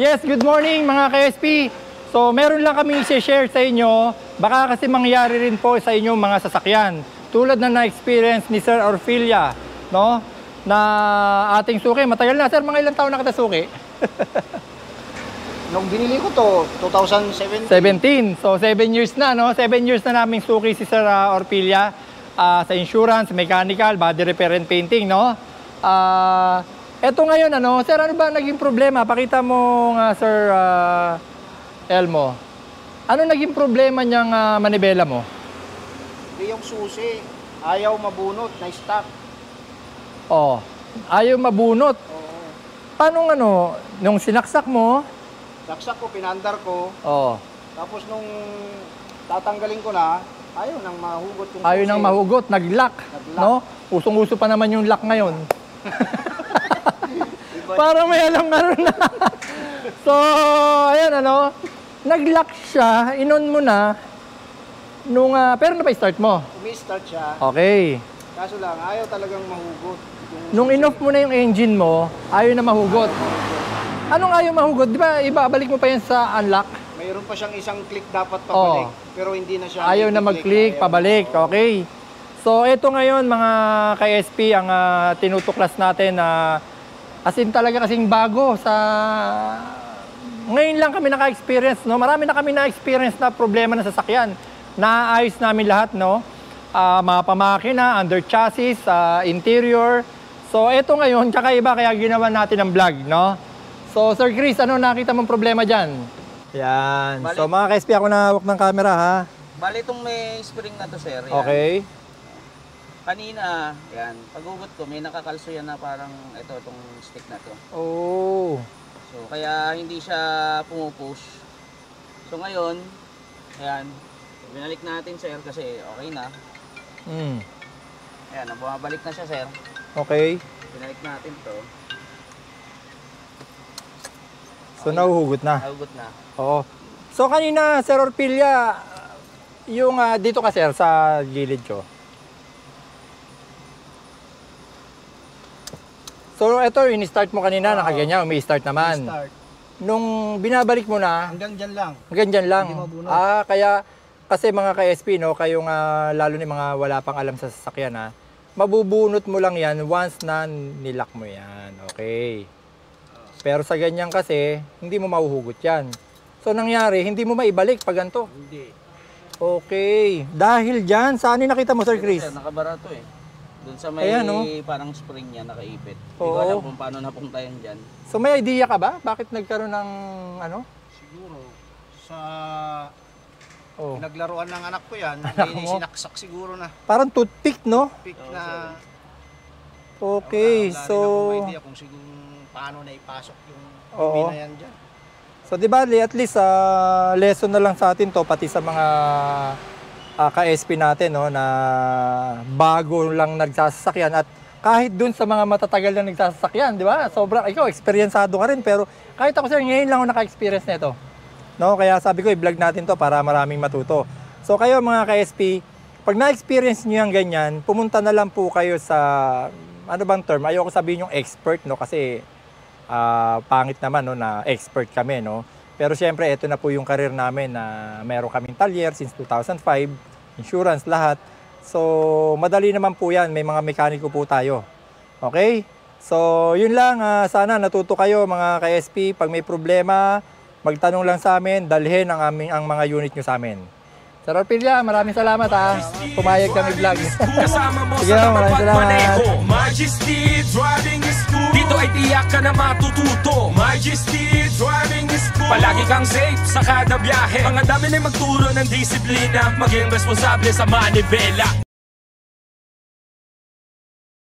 Yes, good morning mga ka-SP. So meron lang kami i-share sa inyo. Baka kasi mangyari rin po sa inyo mga sasakyan. Tulad na na-experience ni Sir Orfilia, no? Na ating suki. Matagal na. Sir, mga ilang taon na kita suki? Nung binili ko to, 2017. 17. So 7 years na, no? 7 years na namin suki si Sir Orfilia sa insurance, mechanical, body repair and painting, no? Eto ngayon, ano, sir, ano ba naging problema? Pakita mo nga, Sir Elmo. Ano naging problema niyang manibela mo? Hindi yung susi. Ayaw mabunot, na-stuck. Oh, ayaw mabunot. Oo. Paano ano, nung sinaksak mo? Saksak ko, pinandar ko. Oh. Tapos nung tatanggalin ko na, ayaw nang mahugot yung Ayaw susi. nang mahugot, nag-lock. No? Usong-uso pa naman yung lock ngayon. Parang may alam nga rin na. So, ayan ano, nag-lock siya, inon mo na, nung, pero na-start mo? Umi-start siya. Okay. Kaso lang, ayaw talagang mahugot. Nung in-off mo na yung engine mo, ayaw na mahugot. Anong ayaw mahugot? Di ba, ibabalik mo pa yan sa unlock? Mayroon pa siyang isang click dapat pabalik. Pero hindi na siya. Ayaw na mag-click, pabalik. Okay. So, ito ngayon mga ka-SP, ang tinutuklas natin na as in talaga kasing bago sa... Ngayon lang kami naka-experience, no? Marami na kami na-experience na problema ng sasakyan. Naayos namin lahat, no? Mga pamakina, under chassis, interior. So, ito ngayon, kakaiba kaya ginawa natin ang vlog, no? So, Sir Chris, ano nakita mong problema dyan? Yan. Bali. So, mga ka-SP, ako nahawak ng camera, ha? Bali itong may spring na to, sir. Yan. Okay. Kanina, yan, paghugot ko, may nakakalso yan na parang itong stick na to. Oh. So, kaya hindi siya pumupush. So, ngayon, ayan, binalik natin, sir, kasi okay na. Ayan, bumabalik na siya, sir. Okay. Binalik natin to. So, nahuhugot na. Nahugot na. Oo. So, kanina, Sir Orfilia, yung dito ka, sir, sa gilid ko. So, ito, in-start mo kanina, nakaganyan, umi-start naman. Start. Nung binabalik mo na, Hanggang dyan lang. hanggang dyan lang. Hindi mabunot. Kaya, kasi mga ka-SP, no, kayong lalo ni mga wala pang alam sa sasakyan, mabubunot mo lang yan once na nilock mo yan. Okay. Pero sa ganyan kasi, hindi mo mahuhugot yan. So, nangyari, hindi mo maibalik pag ganito. Hindi. Okay. Dahil dyan, saan nakita mo, Sir Chris? Sir, nakabara to eh. Doon sa may Ayan, no? parang spring niya, nakaipit. Hindi Oo. ko alam kung paano napunta yan dyan. So, may idea ka ba? Bakit nagkaroon ng ano? Siguro, sa Pinaglaruan ng anak ko yan, mo? sinaksak siguro na. Parang toothpick, no? Pick na. Okay, Wala so... rin akong idea kung siguro paano na ipasok yung Oo. na yan dyan. So, di ba, at least, lesson na lang sa atin to, pati sa mga ka-SP natin, no, na bago lang nagsasakyan at kahit dun sa mga matatagal na nagsasakyan, di ba? Sobrang, ikaw, eksperyensado ka rin, pero kahit ako, sir, ngayon lang ako naka-experience nito. No, kaya sabi ko, i-vlog natin to para maraming matuto. So, kayo mga ka-SP, pag na-experience nyo yung ganyan, pumunta na lang po kayo sa, ano bang term? Ayoko sabihin yung expert, no, kasi pangit naman, no, na expert kami, no. Pero syempre, ito na po yung career namin na meron kaming talyer since 2005, insurance, lahat. So, madali naman po yan. May mga mekaniko po tayo. Okay? So, yun lang. Sana natuto kayo mga ka-SP. Pag may problema, magtanong lang sa amin. Dalhin ang mga unit nyo sa amin. Sir Orfilia, maraming salamat ha. Pumayag kami vlog. Sige, maraming salamat. Majesty Driving School. Dito ay tiyak ka na matututo. Majesty Driving School. Palagi kang safe sa kada biyahe. Mga dami na magturo ng disiplina. Maging responsable sa manibela.